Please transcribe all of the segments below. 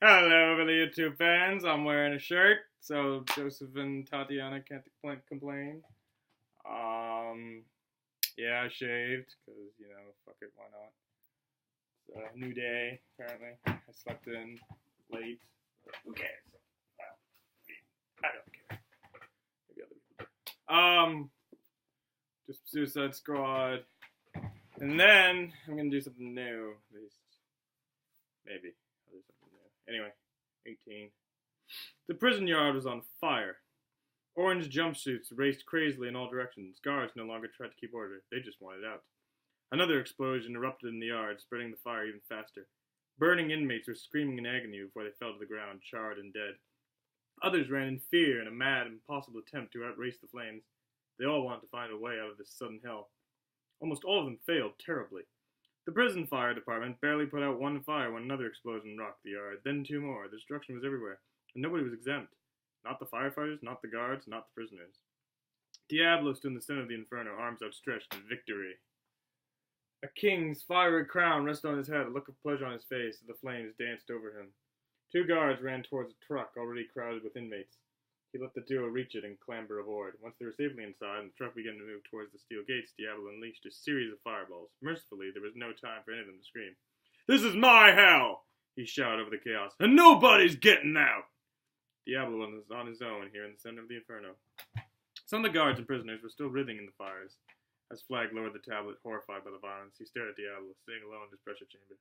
Hello, over the YouTube fans. I'm wearing a shirt, so Joseph and Tatiana can't complain. Yeah, I shaved, because, fuck it, why not? It's a new day, apparently. I slept in late. Who cares? Well, I don't care. Maybe other people do. Just Suicide Squad. And then, I'm gonna do something new, at least. Maybe. I'll do something new. Anyway, 18. The prison yard was on fire. Orange jumpsuits raced crazily in all directions. Guards no longer tried to keep order. They just wanted out. Another explosion erupted in the yard, spreading the fire even faster. Burning inmates were screaming in agony before they fell to the ground, charred and dead. Others ran in fear in a mad, impossible attempt to outrace the flames. They all wanted to find a way out of this sudden hell. Almost all of them failed terribly. The prison fire department barely put out one fire when another explosion rocked the yard, then two more. The destruction was everywhere, and nobody was exempt. Not the firefighters, not the guards, not the prisoners. Diablo stood in the center of the inferno, arms outstretched in victory. A king's fiery crown rested on his head, a look of pleasure on his face as the flames danced over him. Two guards ran towards a truck already crowded with inmates. He let the duo reach it and clamber aboard. Once they were safely inside and the truck began to move towards the steel gates, Diablo unleashed a series of fireballs. Mercifully, there was no time for any of them to scream. "This is my hell!" he shouted over the chaos, "and nobody's getting out!" Diablo was on his own here in the center of the inferno. Some of the guards and prisoners were still writhing in the fires. As Flag lowered the tablet, horrified by the violence, he stared at Diablo, sitting alone in his pressure chamber.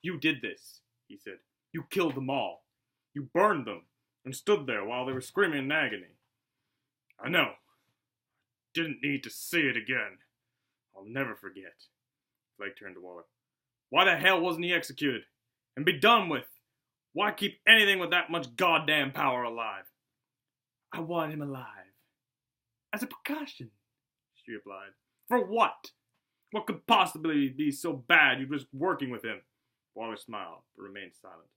"You did this," he said. "You killed them all. You burned them, and stood there while they were screaming in agony." "I know. Didn't need to see it again. I'll never forget." Flag turned to Waller. "Why the hell wasn't he executed? And be done with? Why keep anything with that much goddamn power alive?" "I wanted him alive. As a precaution," she replied. "For what? What could possibly be so bad you'd risk working with him?" Waller smiled, but remained silent.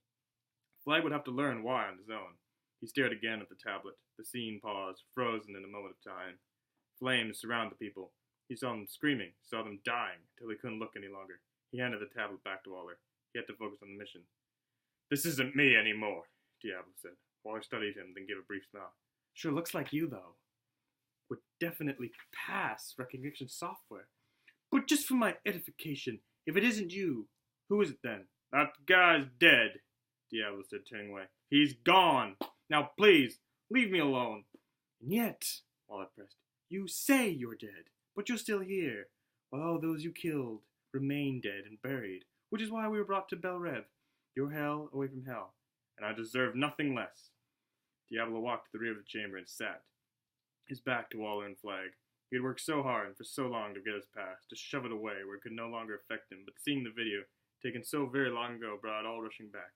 Flag would have to learn why on his own. He stared again at the tablet. The scene paused, frozen in a moment of time. Flames surrounded the people. He saw them screaming, saw them dying, until he couldn't look any longer. He handed the tablet back to Waller. He had to focus on the mission. "This isn't me anymore," Diablo said. Waller studied him, then gave a brief smile. "Sure looks like you, though. Would definitely pass recognition software. But just for my edification, if it isn't you, who is it then?" "That guy's dead," Diablo said, turning away. "He's gone. Now please, leave me alone." "And yet," Waller pressed, "you say you're dead, but you're still here, while all those you killed remain dead and buried, which is why we were brought to Bel Rev, your hell away from hell, and I deserve nothing less." Diablo walked to the rear of the chamber and sat, his back to Waller and Flag. He had worked so hard and for so long to get his past, to shove it away where it could no longer affect him, but seeing the video, taken so very long ago, brought it all rushing back.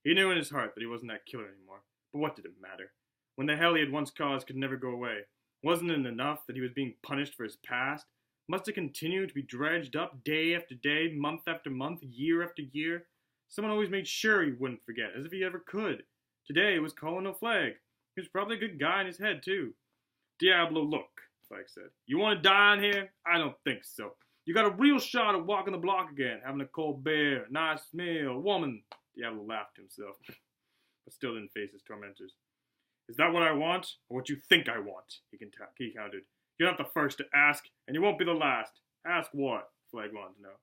He knew in his heart that he wasn't that killer anymore, but what did it matter? When the hell he had once caused could never go away, wasn't it enough that he was being punished for his past? Must it continue to be dredged up day after day, month after month, year after year? Someone always made sure he wouldn't forget, as if he ever could. Today it was Colonel Flag. He was probably a good guy in his head, too. "Diablo, look," Flag said. "You want to die in here? I don't think so. You got a real shot at walking the block again, having a cold beer, a nice meal, a woman." Diablo laughed to himself, but still didn't face his tormentors. "Is that what I want, or what you think I want?" he countered. "You're not the first to ask, and you won't be the last." "Ask what?" Flag wanted to know.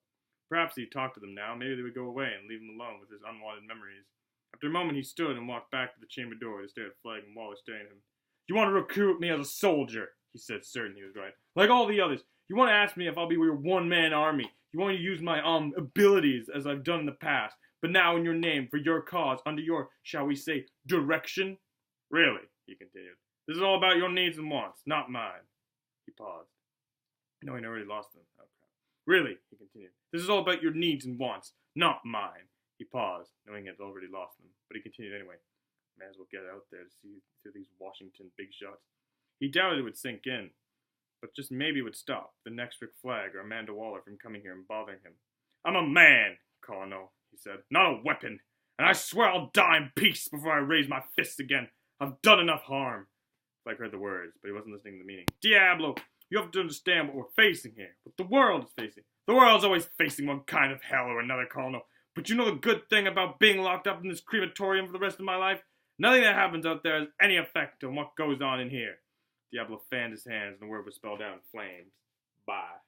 Perhaps he'd talk to them now. Maybe they would go away and leave him alone with his unwanted memories. After a moment, he stood and walked back to the chamber door to stare at Flag and Waller staring at him. "You want to recruit me as a soldier," he said, certain he was right. "Like all the others. You want to ask me if I'll be your one-man army. You want me to use my, abilities as I've done in the past. But now in your name, for your cause, under your, shall we say, direction?" "Really," he continued. "This is all about your needs and wants, not mine." He paused. No, he'd already lost them. Oh, crap. "Really," he continued. "This is all about your needs and wants, not mine." He paused, knowing he had already lost them, but he continued anyway. May as well get out there to see through these Washington big shots. He doubted it would sink in, but just maybe it would stop the next Rick Flag or Amanda Waller from coming here and bothering him. "I'm a man, Colonel," he said, "not a weapon, and I swear I'll die in peace before I raise my fists again. I've done enough harm." Flag heard the words, but he wasn't listening to the meaning. "Diablo, you have to understand what we're facing here, what the world is facing. The world's always facing one kind of hell or another, Colonel, But you know the good thing about being locked up in this crematorium for the rest of my life? Nothing that happens out there has any effect on what goes on in here. Diablo fanned his hands and the word was spelled out in flames. Bye.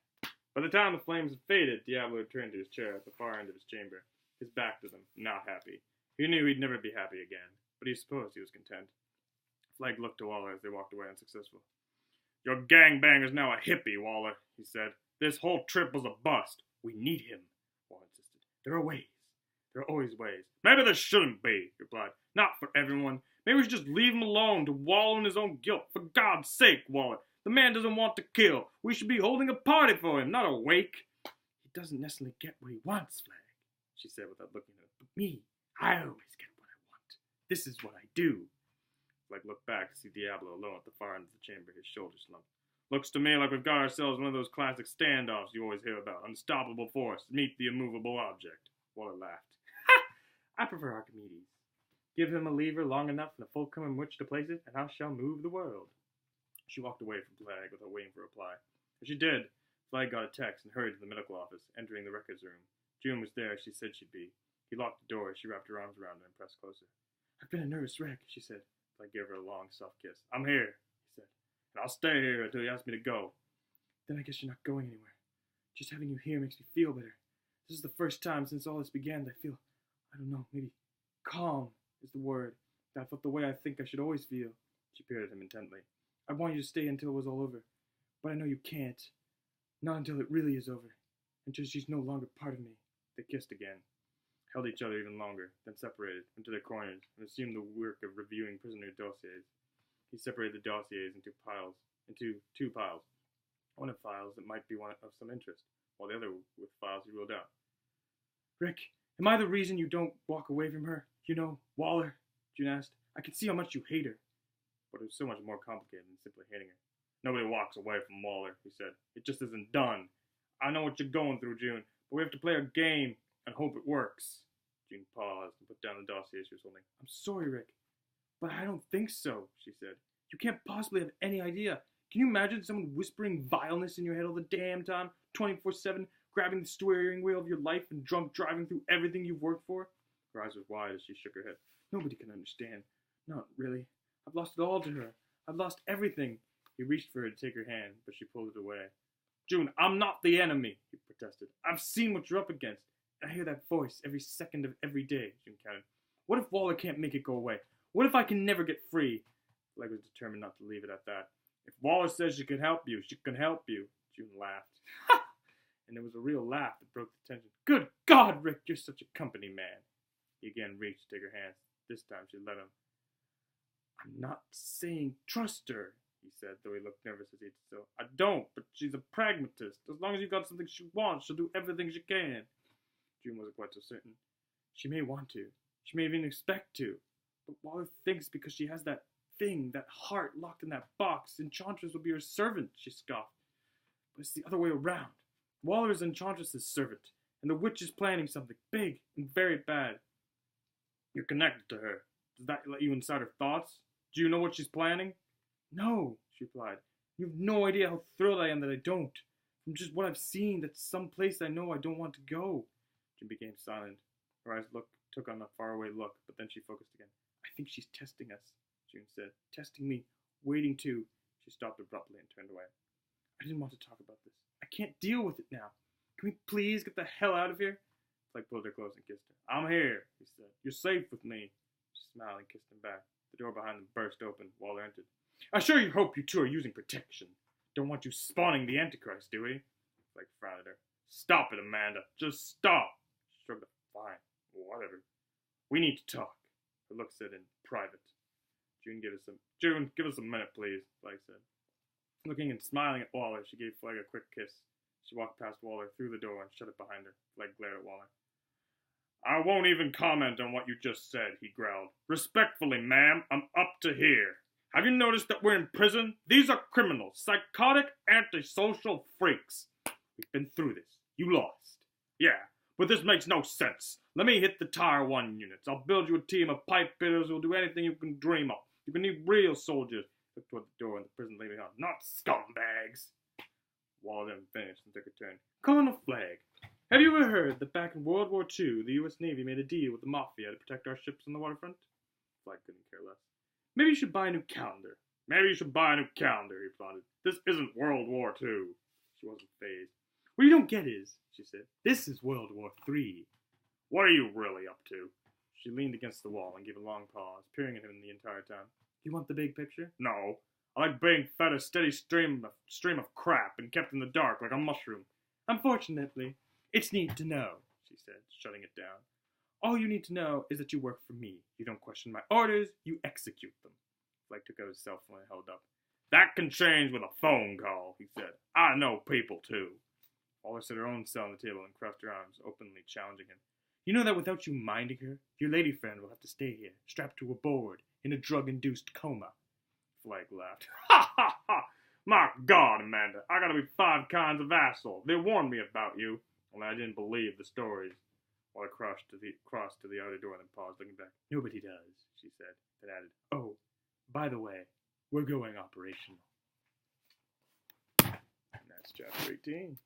By the time the flames had faded, Diablo returned to his chair at the far end of his chamber, his back to them, not happy. He knew he'd never be happy again, but he supposed he was content. Flag looked to Waller as they walked away unsuccessful. Your gangbanger's now a hippie, Waller, he said. This whole trip was a bust. We need him, Waller insisted. There are ways. There are always ways. Maybe there shouldn't be, he replied. Not for everyone. Maybe we should just leave him alone to wallow in his own guilt. For God's sake, Waller. The man doesn't want to kill. We should be holding a party for him, not a wake. He doesn't necessarily get what he wants, Flag, she said without looking at him. But me, I always get what I want. This is what I do. Flag looked back to see Diablo alone at the far end of the chamber, his shoulders slumped. Looks to me like we've got ourselves one of those classic standoffs you always hear about. Unstoppable force, meet the immovable object. Waller laughed. I prefer Archimedes. Give him a lever long enough and a fulcrum in which to place it, and I shall move the world. She walked away from Flag without waiting for a reply. As she did, Flag got a text and hurried to the medical office, entering the records room. June was there as she said she'd be. He locked the door as she wrapped her arms around him and pressed closer. I've been a nervous wreck, she said. Flag gave her a long, soft kiss. I'm here, he said. And I'll stay here until you ask me to go. Then I guess you're not going anywhere. Just having you here makes me feel better. This is the first time since all this began that I feel, I don't know, maybe calm is the word. That I felt the way I think I should always feel. She peered at him intently. I want you to stay until it was all over. But I know you can't. Not until it really is over. Until she's no longer part of me. They kissed again. Held each other even longer, then separated, went to their corners, and assumed the work of reviewing prisoner dossiers. He separated the dossiers into two piles. One of files that might be one of some interest, while the other with files he ruled out. Rick, am I the reason you don't walk away from her? You know, Waller, June asked. I can see how much you hate her. But it was so much more complicated than simply hating her. Nobody walks away from Waller, he said. It just isn't done. I know what you're going through, June, but we have to play a game and hope it works. June paused and put down the dossier she was holding. I'm sorry, Rick, but I don't think so, she said. You can't possibly have any idea. Can you imagine someone whispering vileness in your head all the damn time, 24/7, grabbing the steering wheel of your life and drunk driving through everything you've worked for? Her eyes were wide as she shook her head. Nobody can understand. Not really. I've lost it all to her. I've lost everything. He reached for her to take her hand, but she pulled it away. June, I'm not the enemy, he protested. I've seen what you're up against. I hear that voice every second of every day, June counted. What if Waller can't make it go away? What if I can never get free? Flag was determined not to leave it at that. If Waller says she can help you, she can help you. June laughed. And it was a real laugh that broke the tension. Good God, Rick, you're such a company man. He again reached to take her hand. This time she let him. I'm not saying trust her, he said, though he looked nervous as he did so. I don't, but she's a pragmatist. As long as you've got something she wants, she'll do everything she can. June wasn't quite so certain. She may want to. She may even expect to. But Waller thinks because she has that thing, that heart locked in that box, Enchantress will be her servant, she scoffed. But it's the other way around. Waller is Enchantress's servant, and the witch is planning something big and very bad. You're connected to her. Does that let you inside her thoughts? Do you know what she's planning? No, she replied. You have no idea how thrilled I am that I don't. From just what I've seen, that's some place I know I don't want to go. June became silent. Her eyes took on a faraway look, but then she focused again. I think she's testing us, June said. Testing me. Waiting to. She stopped abruptly and turned away. I didn't want to talk about this. I can't deal with it now. Can we please get the hell out of here? Flag pulled her close and kissed her. I'm here, he said. You're safe with me. She smiled and kissed him back. The door behind them burst open. Waller entered. I sure you hope you two are using protection. Don't want you spawning the Antichrist, do we? Flag frowned at her. Stop it, Amanda. Just stop. She shrugged her. Fine. Whatever. We need to talk. Her look said in private. June, give us a minute, please, Flag said. Looking and smiling at Waller, she gave Flag a quick kiss. She walked past Waller, through the door, and shut it behind her. Flag glared at Waller. I won't even comment on what you just said, he growled. Respectfully, ma'am, I'm up to here. Have you noticed that we're in prison? These are criminals, psychotic, antisocial freaks. We've been through this. You lost. Yeah, but this makes no sense. Let me hit the Tier 1 units. I'll build you a team of pipe fitters who'll do anything you can dream of. You can need real soldiers. Looked toward the door and the prison lady on. Not scumbags. Waller then finished and took a turn. Colonel Flag, Have you ever heard that back in World War II, the U.S. Navy made a deal with the Mafia to protect our ships on the waterfront? Flag couldn't care less. Maybe you should buy a new calendar. Maybe you should buy a new calendar, he plotted. This isn't World War II. She wasn't fazed. What you don't get is, she said, this is World War III. What are you really up to? She leaned against the wall and gave a long pause, peering at him the entire time. You want the big picture? No. I like being fed a steady stream of crap and kept in the dark like a mushroom. Unfortunately, it's neat to know, she said, shutting it down. All you need to know is that you work for me. You don't question my orders, you execute them. Flag took out his cell phone and held up. That can change with a phone call, he said. I know people, too. Waller set her own cell on the table and crossed her arms, openly challenging him. You know that without you minding her, your lady friend will have to stay here, strapped to a board, in a drug-induced coma. Flag laughed. Ha ha ha! My God, Amanda, I gotta be 5 kinds of asshole. They warned me about you, and I didn't believe the stories. Waller crossed to the outer door and then paused, looking back. Nobody does, she said, then added, oh, by the way, we're going operational. And that's chapter 18.